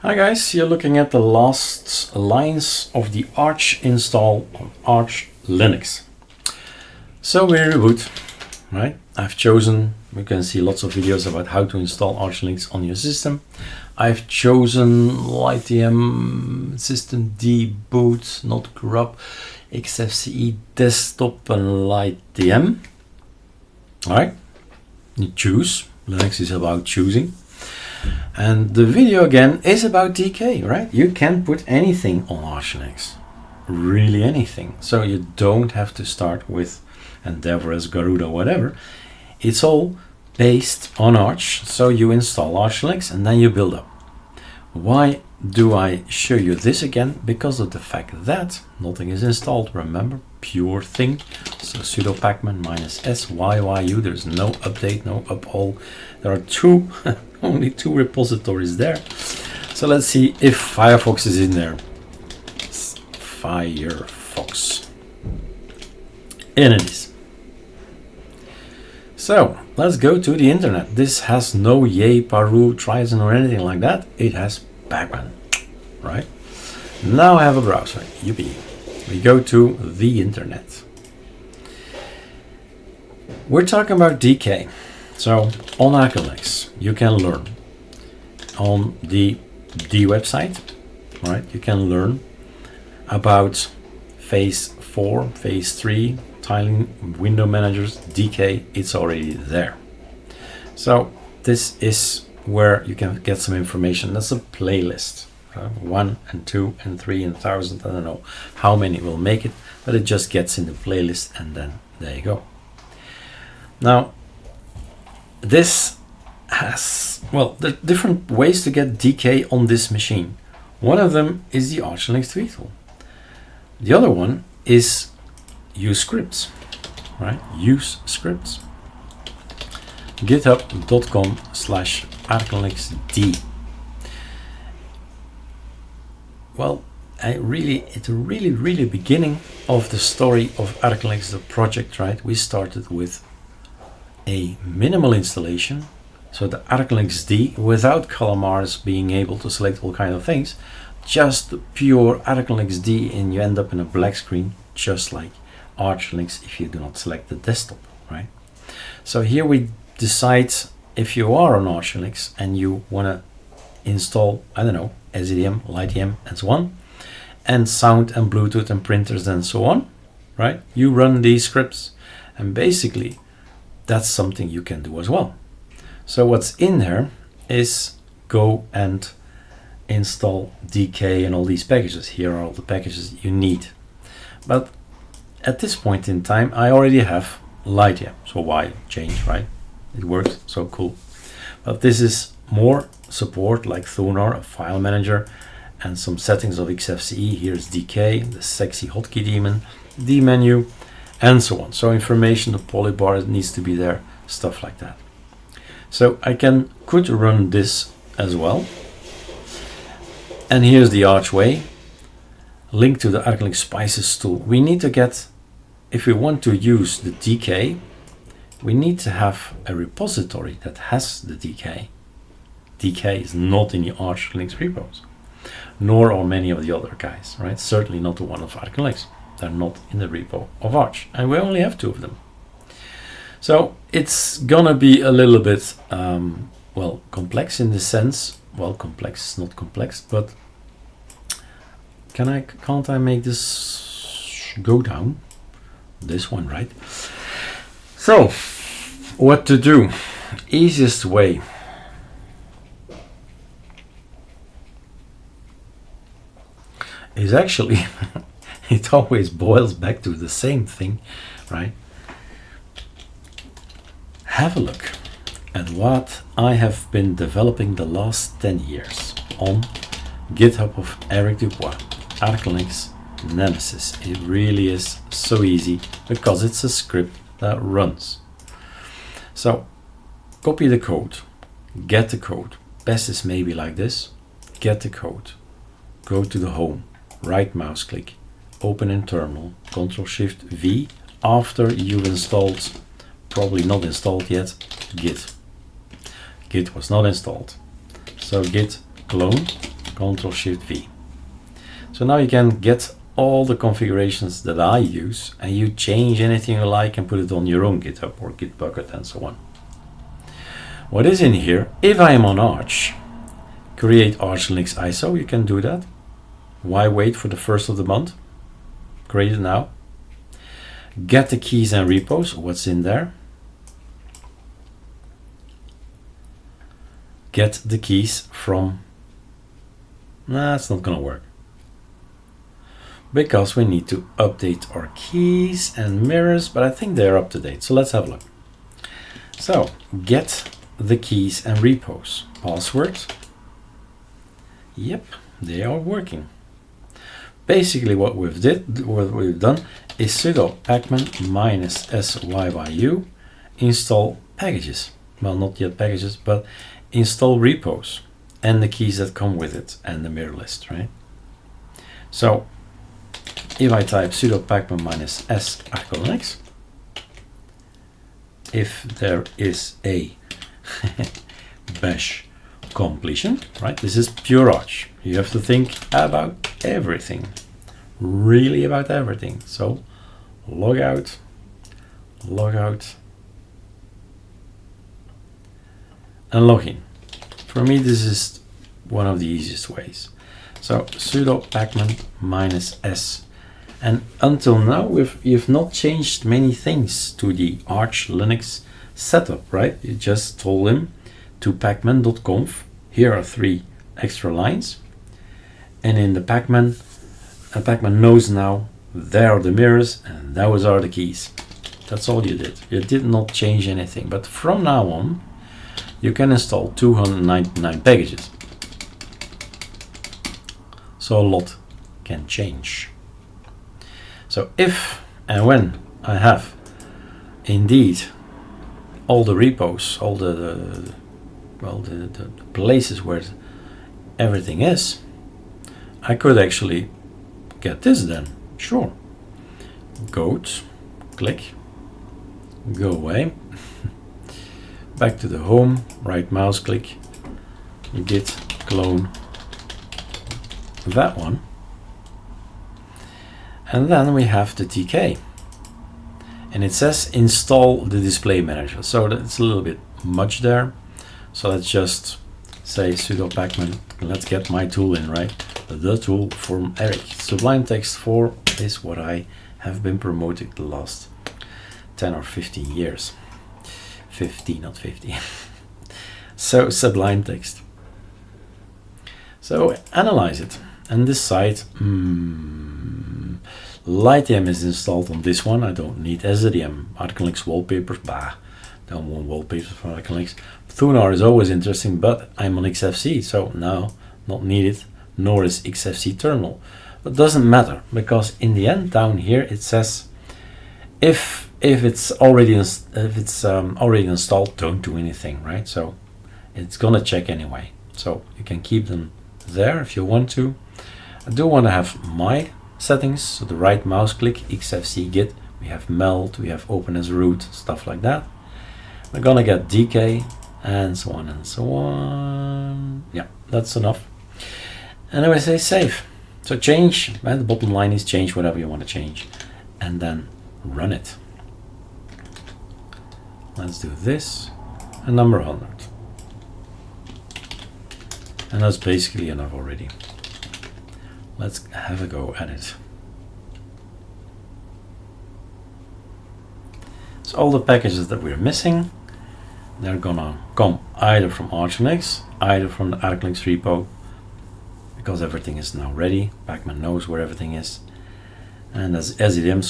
Hi guys, you're looking at the last lines of the Arch install on Arch Linux. So we reboot, right? I've chosen, you can see lots of videos about how to install Arch Linux on your system. I've chosen LightDM, systemd, boot, not grub, XFCE, desktop and LightDM. All right, you choose. Linux is about choosing. And the video again is about DK, right? You can put anything on Arch Linux, really anything. So you don't have to start with Endeavor, Garuda, whatever. It's all based on Arch. So you install Arch Linux and then you build up. Why do I show you this again? Because of the fact that nothing is installed. Remember, pure thing. So sudo pacman -s yyu. There's no update, no uphaul. There are only two repositories there. So let's see if Firefox is in there. Firefox. And it is. So let's go to the internet. This has no yay, paru, Trizon or anything like that. It has pacman, right? Now I have a browser. Yippee. We go to the internet. We're talking about DK. So on ArcoLinux, you can learn on the D website, right? You can learn about phase 4, phase 3, tiling, window managers, DK. It's already there. So this is where you can get some information. That's a playlist. 1 and 2 and 3 and 1,000. I don't know how many will make it, but it just gets in the playlist and then there you go. Now, this has, well, there are different ways to get DK on this machine. One of them is the ArcoLinux tool. The other one is use scripts, right? Use scripts. github.com/ArcoLinuxD. Well, it's really beginning of the story of ArcoLinux, the project, right? We started with a minimal installation, so the ArcoLinux D without columns being able to select all kind of things, just pure ArcoLinux D, and you end up in a black screen, just like Arch Linux if you do not select the desktop, right? So here we decide if you are on Arch Linux and you want to install, I don't know, SEDM, LightDM, and so on, and sound and Bluetooth and printers and so on, right? You run these scripts, and basically that's something you can do as well. So what's in there is go and install DK and all these packages. Here are all the packages you need. But at this point in time, I already have LightDM, so why change, right? It works, so cool. But this is more support like Thunar, a file manager, and some settings of XFCE. Here's DK, the sexy hotkey daemon, D menu, and so on. So information, the polybar needs to be there, stuff like that. So I could run this as well. And here's the Archway, link to the ArcoLinux Spices tool. We need to get, if we want to use the DK, we need to have a repository that has the DK. DK is not in the Arch Linux repos, nor are many of the other guys, right? Certainly not the one of ArcoLinux. They're not in the repo of Arch, and we only have 2 of them. So it's gonna be a little bit, well, complex in the sense, well, complex is not complex, but can't I make this go down? This one, right? So, what to do? Easiest way. Is actually, it always boils back to the same thing, right? Have a look at what I have been developing the last 10 years on GitHub of Eric Dubois, ArcoLinux Nemesis. It really is so easy because it's a script that runs. So copy the code, get the code. Best is maybe like this. Get the code, go to the home, right mouse click, open in terminal, Ctrl+Shift+V after you've installed, probably not installed yet, Git. Git was not installed. So git clone, Control Shift V. So now you can get all the configurations that I use, and you change anything you like and put it on your own GitHub or Gitbucket and so on. What is in here, if I am on Arch, create ArcoLinux ISO, you can do that. Why wait for the 1st of the month? Create it now. Get the keys and repos, what's in there. Get the keys from, nah, it's not gonna work. Because we need to update our keys and mirrors, but I think they're up to date. So let's have a look. So get the keys and repos. Password. Yep, they are working. Basically what we've done is sudo pacman -syyuu install packages. Well, not yet packages, but install repos and the keys that come with it and the mirror list, right? So if I type sudo pacman -s ArcoLinux, if there is a bash completion, right? This is pure Arch. You have to think about everything, really about everything. So log out, and log in. For me, this is one of the easiest ways. So sudo pacman -s. And until now, you've not changed many things to the Arch Linux setup, right? You just told him to pacman.conf. Here are 3 extra lines. And in the pacman, pacman knows now there are the mirrors and those are the keys. That's all you did. You did not change anything. But from now on, you can install 299 packages. So a lot can change. So if and when I have indeed all the repos, all the places where everything is, I could actually get this then. Sure. Goat, click, go away, back to the home, right mouse click, git clone that one. And then we have the TK. And it says install the display manager. So that's a little bit much there. So let's just say sudo pacman, let's get my tool in, right? The tool from Eric. Sublime Text 4 is what I have been promoting the last 10 or 15 years. 50, not 50. So Sublime Text. So analyze it and decide, LightYAM is installed on this one. I don't need SDM. ArcoLinux wallpapers, bah, don't want wallpapers for ArcoLinux. Thunar is always interesting, but I'm on XFC, so now not needed, nor is XFC terminal. But doesn't matter, because in the end down here it says if it's already already installed, don't do anything, right? So it's gonna check anyway. So you can keep them there if you want to. I do want to have my settings, so the right mouse click, XFC git, we have meld, we have open as root, stuff like that. We're gonna get DK and so on and so on. Yeah, that's enough. And then we say save. So change, right? The bottom line is change whatever you want to change and then run it. Let's do this and number 100. And that's basically enough already. Let's have a go at it. So all the packages that we're missing, they're gonna come either from ArcoLinux, either from the ArcoLinux repo, because everything is now ready. Pacman knows where everything is. And as SDM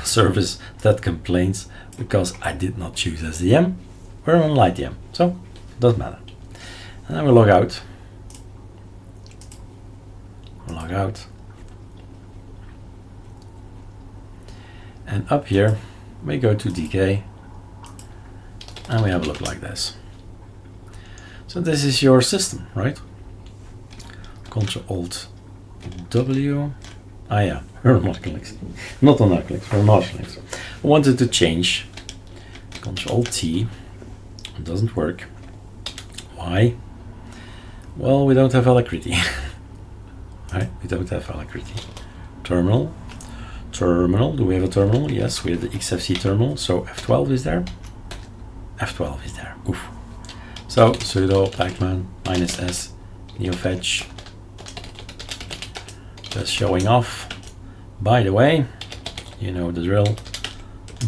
service that complains because I did not choose SDM, we're on LightYAM, so it doesn't matter. And then we log out. Log out. And up here we go to DK and we have a look like this. So this is your system, right? Ctrl Alt W. Ah yeah, we're on ArcoLinux. Not on ArcoLinux, we're on ArcoLinux. I wanted to change. Ctrl Alt T. It doesn't work. Why? Well, we don't have Alacrity. right? We don't have Alacrity. Terminal. Terminal, do we have a terminal? Yes, we have the XFC terminal, so F12 is there. F12 is there, oof. So sudo pacman -s neofetch, just showing off. By the way, you know the drill.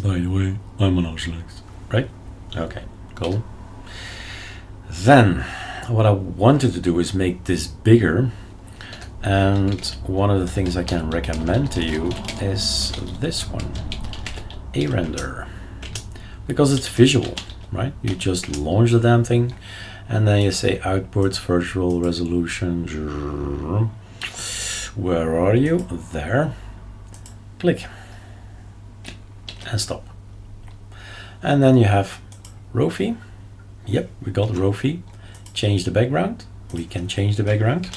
By the way, I'm on ArcoLinux, right? Okay, cool. Then, what I wanted to do is make this bigger. And one of the things I can recommend to you is this one, a render, because it's visual, right? You just launch the damn thing and then you say output virtual resolution. Where are you? There. Click and stop. And then you have Rofi. Yep, we got Rofi. Change the background. We can change the background.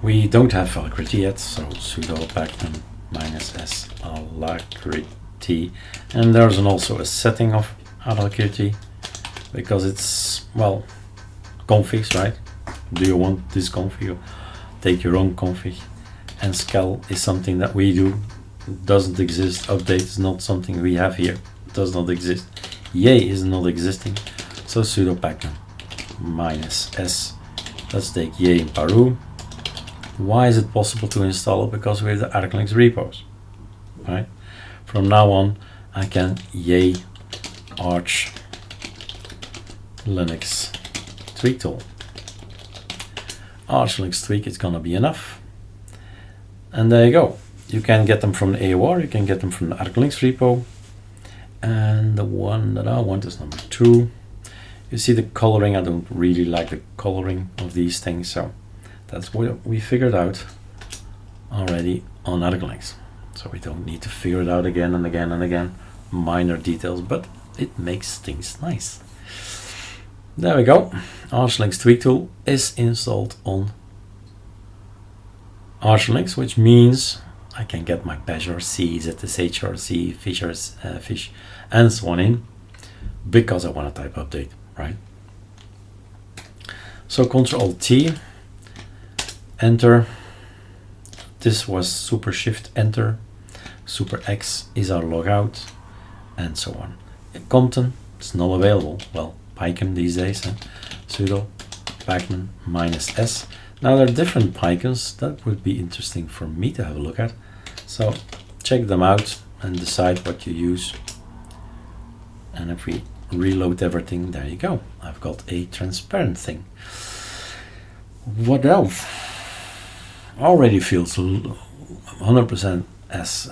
We don't have Alacrity yet, so sudo pacman -s Alacrity, and there's also a setting of Alacrity because it's, well, configs, right? Do you want this config? Take your own config. And scal is something that we do, doesn't exist. Update is not something we have here, does not exist. Yay is not existing, so sudo pacman -s. Let's take yay in paru. Why is it possible to install it? Because we have the ArcoLinux repos, right? From now on, I can yay arch Linux tweak tool. Arch Linux tweak is gonna be enough. And there you go. You can get them from the AOR, you can get them from the ArcoLinux repo. And the one that I want is number 2. You see the coloring, I don't really like the coloring of these things, so that's what we figured out already on ArcoLinux. So we don't need to figure it out again and again and again. Minor details, but it makes things nice. There we go. ArcoLinux tweak tool is installed on ArcoLinux, which means I can get my Bash RC, ZSH RC, fish, and so on in, because I want to type update, right? So Ctrl-T, enter. This was Super Shift enter. Super X is our logout, and so on. Content is not available. Well, PyCon these days. Sudo pacman -s. Now there are different PyCons that would be interesting for me to have a look at. So check them out and decide what you use. And if we reload everything, there you go. I've got a transparent thing. What else? Already feels 100% as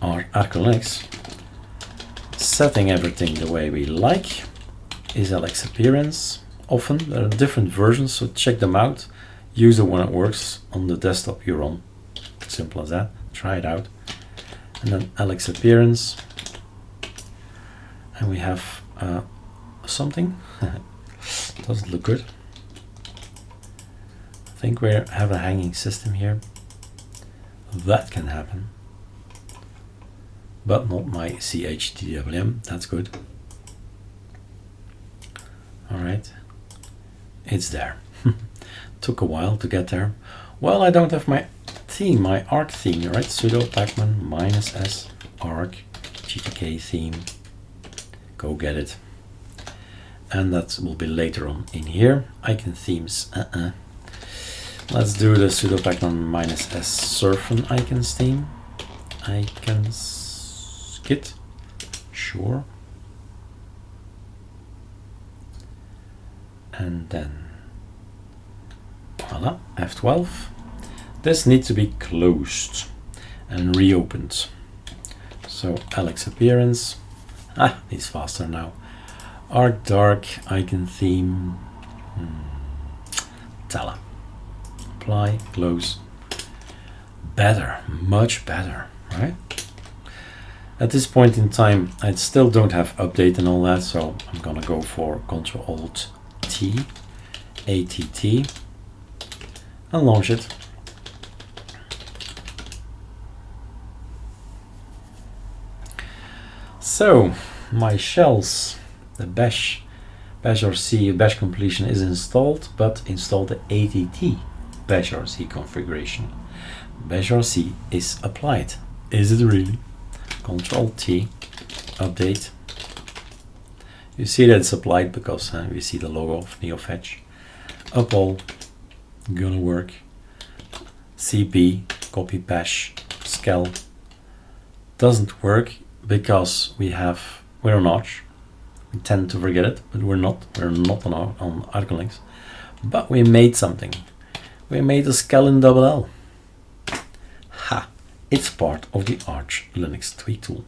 our ArcoLinux. Setting everything the way we like is Alex appearance. Often there are different versions, so check them out. Use the one that works on the desktop you're on. Simple as that. Try it out. And then Alex appearance. And we have something. Doesn't look good. I think we have a hanging system here. That can happen. But not my CHTWM. That's good. Alright. It's there. Took a while to get there. Well, I don't have my theme, my arc theme, right? Sudo pacman -s arc GTK theme. Go get it. And that will be later on in here. Icon themes. Let's do the sudo pacman -s surfen icons theme. Icons git. Sure. And then voila, F12. This needs to be closed and reopened. So Alex appearance. He's faster now. Arc dark icon theme. Tala. Apply, close. Better, much better, right? At this point in time, I still don't have update and all that, so I'm gonna go for Ctrl-Alt-T, ATT, and launch it. So my shells, the bash bash RC bash completion is installed, but install the ATT bash RC configuration. Bash RC is applied. Is it really? Control T, update. You see that it's applied because we see the logo of NeoFetch. Upall, gonna work. CP, copy bash, scal. Doesn't work because we're on Arch. We tend to forget it, but we're not on ArcoLinux. But we made something. We made a scal in double L. Ha! It's part of the ArcoLinux tweak tool.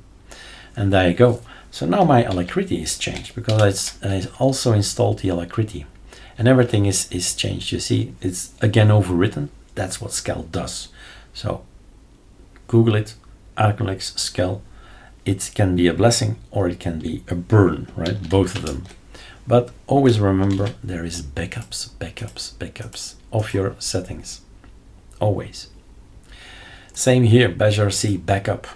And there you go. So now my Alacrity is changed because I also installed the Alacrity. And everything is changed. You see, it's again overwritten. That's what scal does. So Google it, ArcoLinux scal. It can be a blessing or it can be a burn, right? Both of them. But always remember there is backups of your settings. Always. Same here, bash RC backup.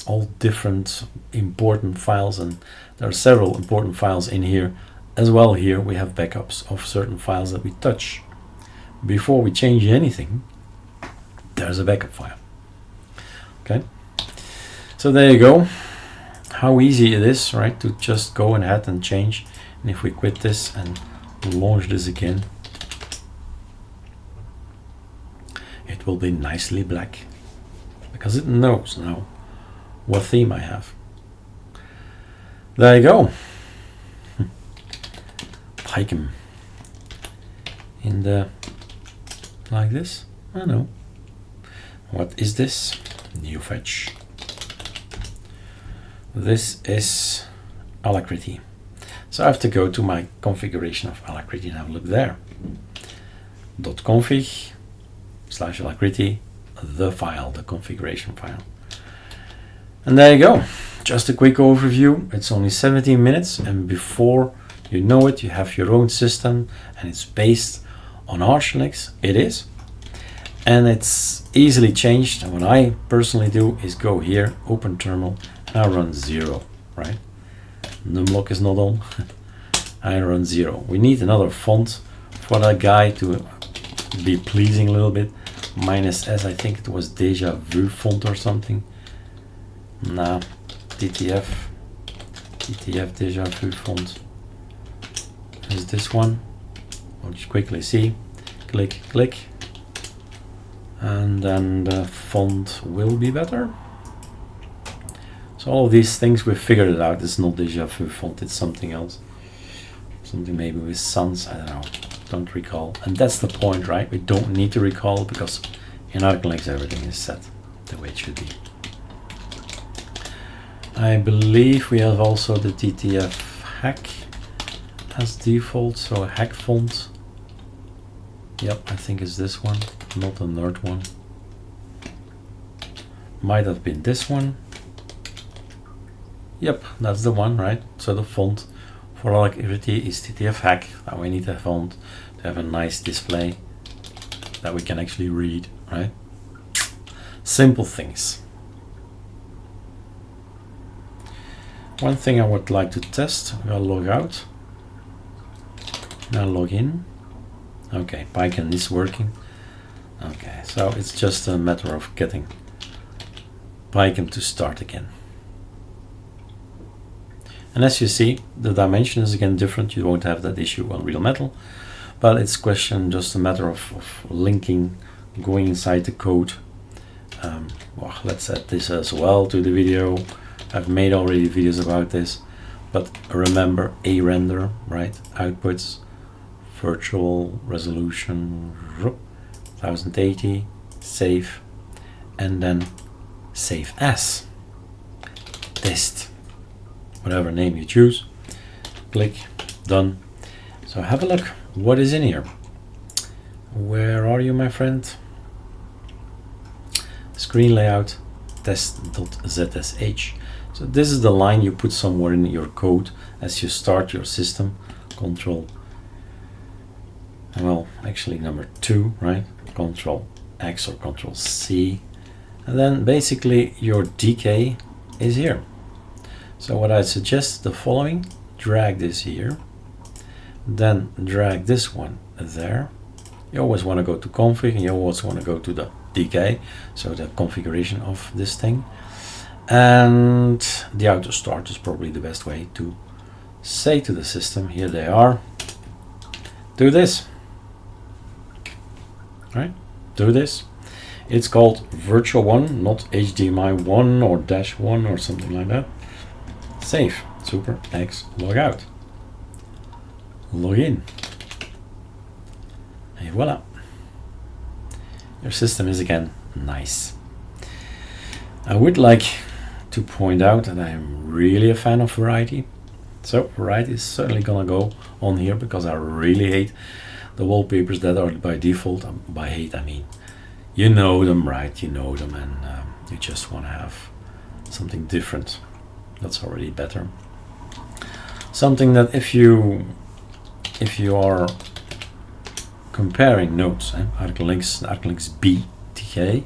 All different important files, and there are several important files in here as well. Here we have backups of certain files that we touch. Before we change anything, there's a backup file. Okay, so there you go. How easy it is, right, to just go ahead and change. And if we quit this and launch this again, it will be nicely black because it knows now what theme I have. There you go. Hike him in the like this. I know. What is this? NeoFetch. This is Alacrity. So I have to go to my configuration of Alacrity and have a look there. .config / Alacrity, the file, the configuration file. And there you go. Just a quick overview. It's only 17 minutes, and before you know it, you have your own system, and it's based on ArcoLinux. It is. And it's easily changed. And what I personally do is go here, open terminal, and I run 0, right? Numlock is not on. I run 0. We need another font for that guy to be pleasing a little bit. -S, I think it was Deja Vu font or something. Nah, TTF Deja Vu font is this one. I'll just quickly see. Click, click. And then the font will be better. So all of these things, we've figured it out. It's not Deja Vu font, it's something else. Something maybe with sans, I don't know. Don't recall. And that's the point, right? We don't need to recall because in ArcoLinux everything is set the way it should be. I believe we have also the TTF hack as default, so a hack font. Yep, I think it's this one, not the nerd one. Might have been this one. Yep, that's the one, right? So the font for Alacrity is TTF hack. Now we need a font to have a nice display that we can actually read, right? Simple things. One thing I would like to test, I'll log out. Now log in. Okay, Python is working. Okay, so it's just a matter of getting Python to start again. And as you see, the dimension is again different. You won't have that issue on Real Metal, but it's just a matter of linking, going inside the code. Well, let's add this as well to the video. I've made already videos about this, but remember a render, right? Outputs, virtual resolution, 1080, save, and then save as, test, whatever name you choose, click, done. So have a look, what is in here? Where are you, my friend? Screen layout, test.zsh. So this is the line you put somewhere in your code as you start your system. Control, well, actually number 2, right? Control X or Control C. And then basically your decay is here. So what I suggest the following, drag this here then drag this one there. You always want to go to config, and you always want to go to the DK, so the configuration of this thing. And the auto start is probably the best way to say to the system, here they are, do this. Right? Do this. It's called virtual one, not HDMI 1 or dash 1 or something like that. Save. Super X log out. Log in. And voila. Your system is again nice. I would like to point out that I am really a fan of variety. So variety is certainly gonna go on here because I really hate the wallpapers that are by default. By hate I mean, you know them, right? You know them, and you just want to have something different. That's already better. Something that if you are comparing nodes, ArcoLinux B TK,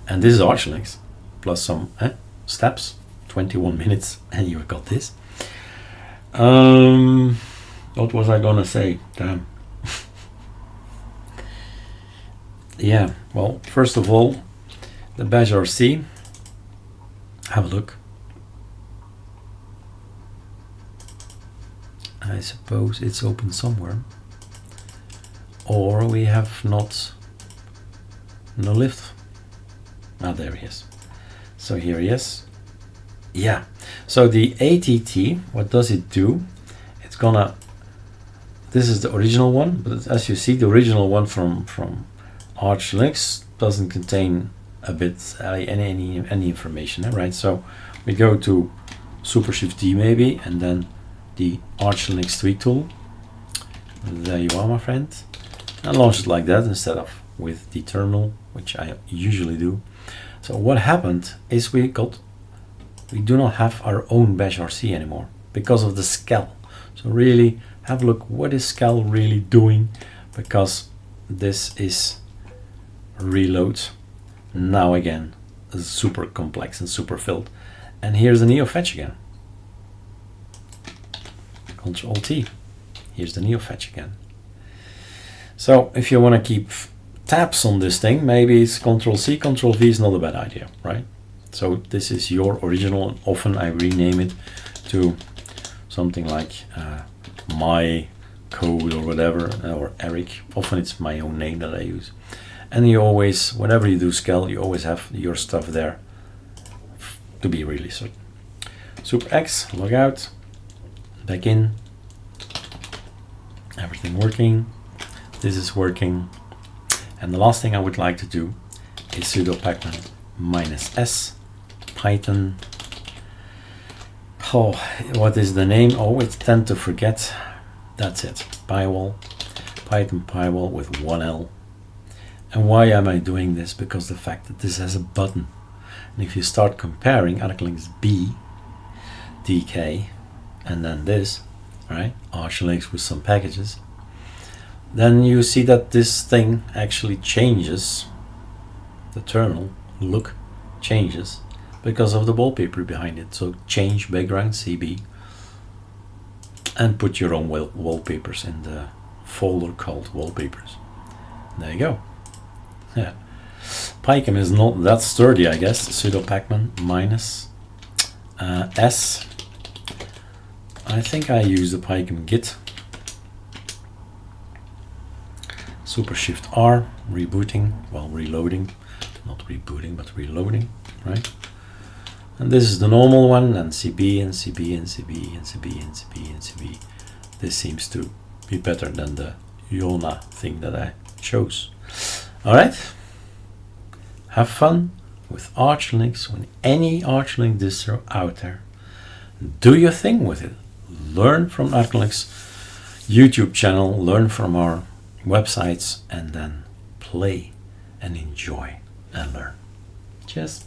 and this is ArcoLinux plus some steps, 21 minutes, and you got this. What was I gonna say? Damn. Yeah, well, first of all, the bash RC, have a look. I suppose it's open somewhere, or we have not no lift. Ah, there he is. So here he is. Yeah, so the ATT, what does it do? It's gonna, this is the original one, but as you see, the original one from ArcoLinux doesn't contain a bit any information, right? So we go to Super Shift D maybe, and then the ArcoLinux tweak tool. There you are, my friend, and launch it like that instead of with the terminal, which I usually do. So what happened is we do not have our own bash RC anymore because of the scal. So really have a look, what is scal really doing, because this is reload now again, super complex and super filled. And here's the neo fetch again. Control T. Here's the neo fetch again. So if you want to keep tabs on this thing, maybe it's Control C, Control V is not a bad idea, right? So this is your original. Often I rename it to something like my code or whatever, or Eric. Often it's my own name that I use. And you always, whenever you do scal, you always have your stuff there to be really certain. Super X, log out, back in, everything working, this is working. And the last thing I would like to do is sudo pacman -s python. Oh, what is the name? Oh, it's tend to forget. That's it, pywall, python pywall with 1 L. And why am I doing this? Because the fact that this has a button. And if you start comparing ArcoLinux B, DK, and then this, right, ArcoLinux with some packages, then you see that this thing actually changes. The terminal look changes because of the wallpaper behind it. So change background CB and put your own wallpapers in the folder called wallpapers. There you go. Yeah, Pycom is not that sturdy, I guess. Sudo pacman -s. I think I use the Pycom git. Super Shift R, rebooting, well, reloading, not rebooting, but reloading, right? And this is the normal one, and CB and CB and CB and CB and CB and CB. This seems to be better than the Yona thing that I chose. All right, have fun with ArcoLinux, with any ArcoLinux distro out there. Do your thing with it. Learn from ArcoLinux YouTube channel, learn from our websites, and then play and enjoy and learn. Cheers.